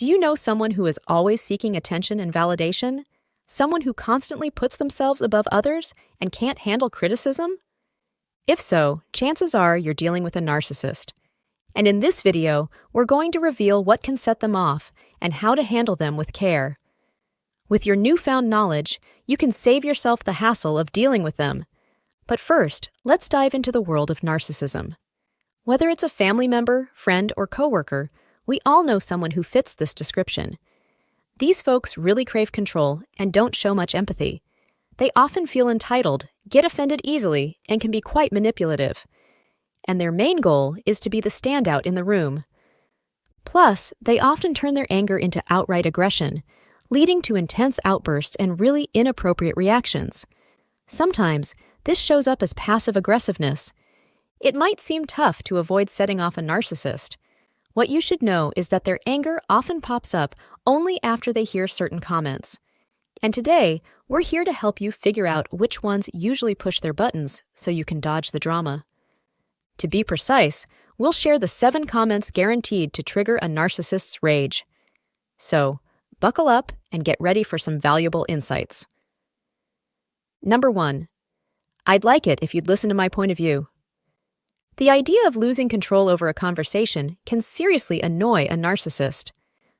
Do you know someone who is always seeking attention and validation? Someone who constantly puts themselves above others and can't handle criticism? If so, chances are you're dealing with a narcissist. And in this video, we're going to reveal what can set them off and how to handle them with care. With your newfound knowledge, you can save yourself the hassle of dealing with them. But first, let's dive into the world of narcissism. Whether it's a family member, friend, or coworker, we all know someone who fits this description. These folks really crave control and don't show much empathy. They often feel entitled, get offended easily, and can be quite manipulative. And their main goal is to be the standout in the room. Plus, they often turn their anger into outright aggression, leading to intense outbursts and really inappropriate reactions. Sometimes, this shows up as passive aggressiveness. It might seem tough to avoid setting off a narcissist. What you should know is that their anger often pops up only after they hear certain comments. And today, we're here to help you figure out which ones usually push their buttons so you can dodge the drama. To be precise, we'll share the 7 comments guaranteed to trigger a narcissist's rage. So, buckle up and get ready for some valuable insights. Number 1. I'd like it if you'd listen to my point of view. The idea of losing control over a conversation can seriously annoy a narcissist.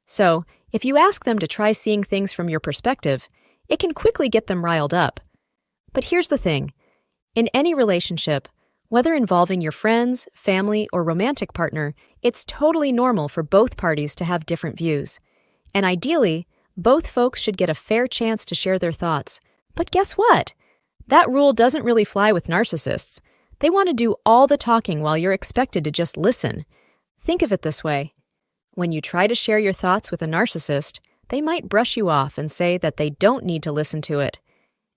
So, if you ask them to try seeing things from your perspective, it can quickly get them riled up. But here's the thing. In any relationship, whether involving your friends, family, or romantic partner, it's totally normal for both parties to have different views. And ideally, both folks should get a fair chance to share their thoughts. But guess what? That rule doesn't really fly with narcissists. They want to do all the talking while you're expected to just listen. Think of it this way. When you try to share your thoughts with a narcissist, they might brush you off and say that they don't need to listen to it.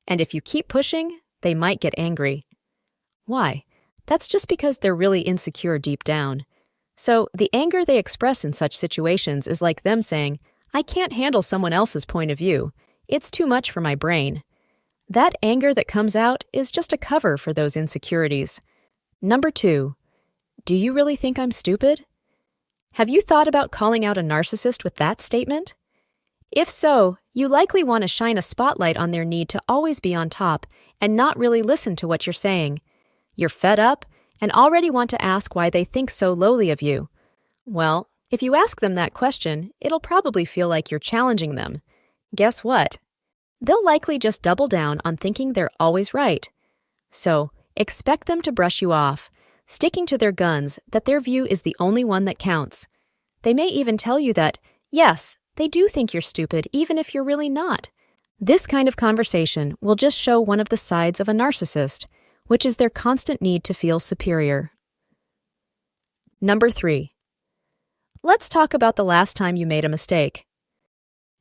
And if you keep pushing, they might get angry. Why? That's just because they're really insecure deep down. So the anger they express in such situations is like them saying, I can't handle someone else's point of view. It's too much for my brain. That anger that comes out is just a cover for those insecurities. Number 2. Do you really think I'm stupid? Have you thought about calling out a narcissist with that statement? If so, you likely want to shine a spotlight on their need to always be on top and not really listen to what you're saying. You're fed up and already want to ask why they think so lowly of you. Well, if you ask them that question, it'll probably feel like you're challenging them. Guess what? They'll likely just double down on thinking they're always right. So, expect them to brush you off, sticking to their guns that their view is the only one that counts. They may even tell you that, yes, they do think you're stupid even if you're really not. This kind of conversation will just show one of the sides of a narcissist, which is their constant need to feel superior. Number 3. Let's talk about the last time you made a mistake.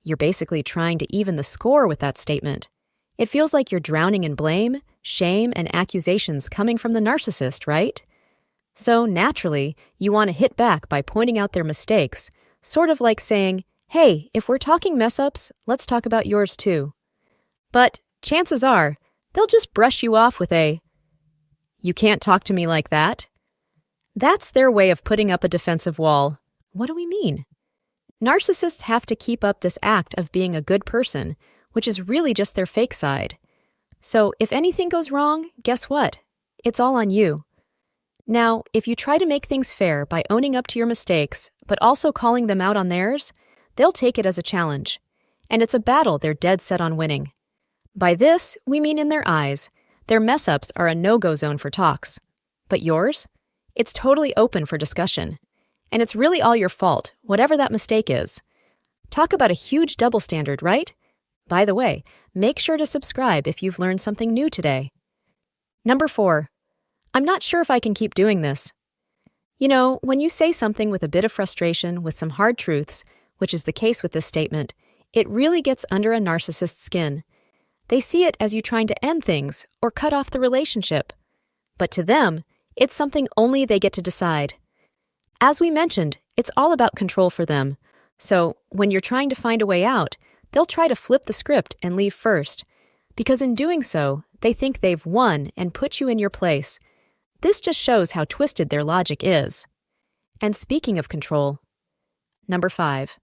You're basically trying to even the score with that statement. It feels like you're drowning in blame, shame, and accusations coming from the narcissist, right? So naturally, you want to hit back by pointing out their mistakes, sort of like saying, hey, if we're talking mess-ups, let's talk about yours too. But chances are, they'll just brush you off with a, you can't talk to me like that. That's their way of putting up a defensive wall. What do we mean? Narcissists have to keep up this act of being a good person, which is really just their fake side. So if anything goes wrong, guess what? It's all on you. Now, if you try to make things fair by owning up to your mistakes, but also calling them out on theirs, they'll take it as a challenge. And it's a battle they're dead set on winning. By this, we mean in their eyes, their mess-ups are a no-go zone for talks. But yours? It's totally open for discussion. And it's really all your fault, whatever that mistake is. Talk about a huge double standard, right? By the way, make sure to subscribe if you've learned something new today. Number 4. I'm not sure if I can keep doing this. You know, when you say something with a bit of frustration, with some hard truths, which is the case with this statement, it really gets under a narcissist's skin. They see it as you trying to end things or cut off the relationship. But to them, it's something only they get to decide. As we mentioned, it's all about control for them. So when you're trying to find a way out, they'll try to flip the script and leave first. Because in doing so, they think they've won and put you in your place. This just shows how twisted their logic is. And speaking of control, number 5.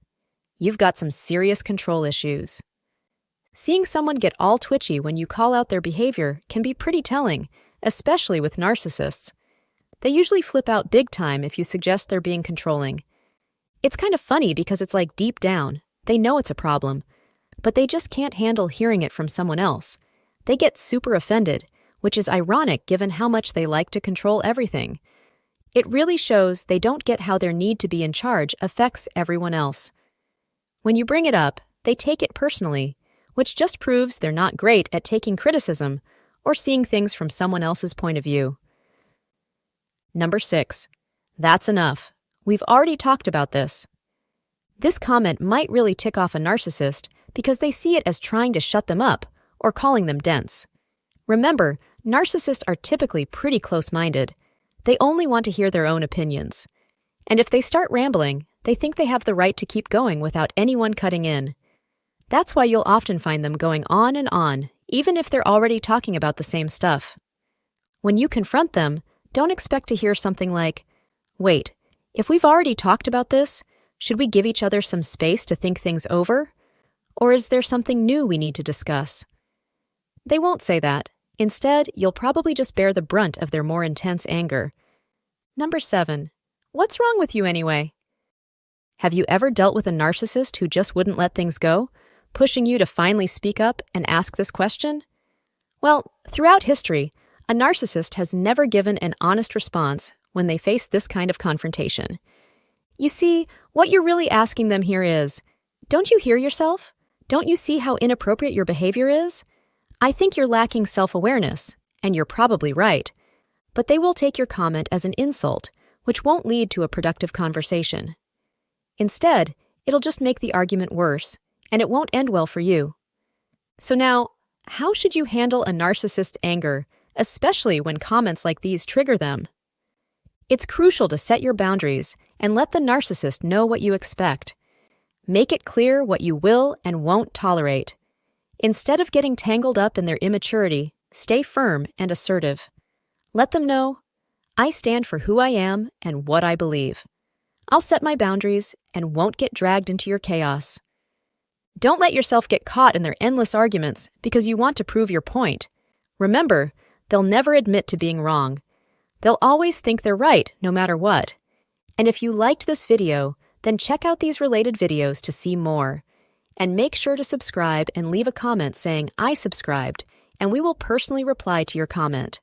you've got some serious control issues. Seeing someone get all twitchy when you call out their behavior can be pretty telling, especially with narcissists. They usually flip out big time if you suggest they're being controlling. It's kind of funny because it's like deep down, they know it's a problem, but they just can't handle hearing it from someone else. They get super offended, which is ironic given how much they like to control everything. It really shows they don't get how their need to be in charge affects everyone else. When you bring it up, they take it personally, which just proves they're not great at taking criticism or seeing things from someone else's point of view. Number 6. That's enough. We've already talked about this. This comment might really tick off a narcissist because they see it as trying to shut them up or calling them dense. Remember, narcissists are typically pretty close-minded. They only want to hear their own opinions. And if they start rambling, they think they have the right to keep going without anyone cutting in. That's why you'll often find them going on and on, even if they're already talking about the same stuff. When you confront them, don't expect to hear something like, "Wait, if we've already talked about this, should we give each other some space to think things over? Or is there something new we need to discuss?" They won't say that. Instead, you'll probably just bear the brunt of their more intense anger. Number 7. What's wrong with you anyway? Have you ever dealt with a narcissist who just wouldn't let things go, pushing you to finally speak up and ask this question? Well, throughout history, a narcissist has never given an honest response when they face this kind of confrontation. You see, what you're really asking them here is, don't you hear yourself? Don't you see how inappropriate your behavior is? I think you're lacking self-awareness, and you're probably right. But they will take your comment as an insult, which won't lead to a productive conversation. Instead, it'll just make the argument worse, and it won't end well for you. So now, how should you handle a narcissist's anger, especially when comments like these trigger them? It's crucial to set your boundaries and let the narcissist know what you expect. Make it clear what you will and won't tolerate. Instead of getting tangled up in their immaturity, stay firm and assertive. Let them know, I stand for who I am and what I believe. I'll set my boundaries and won't get dragged into your chaos. Don't let yourself get caught in their endless arguments because you want to prove your point. Remember, they'll never admit to being wrong. They'll always think they're right no matter what. And if you liked this video, then check out these related videos to see more. And make sure to subscribe and leave a comment saying, I subscribed, and we will personally reply to your comment.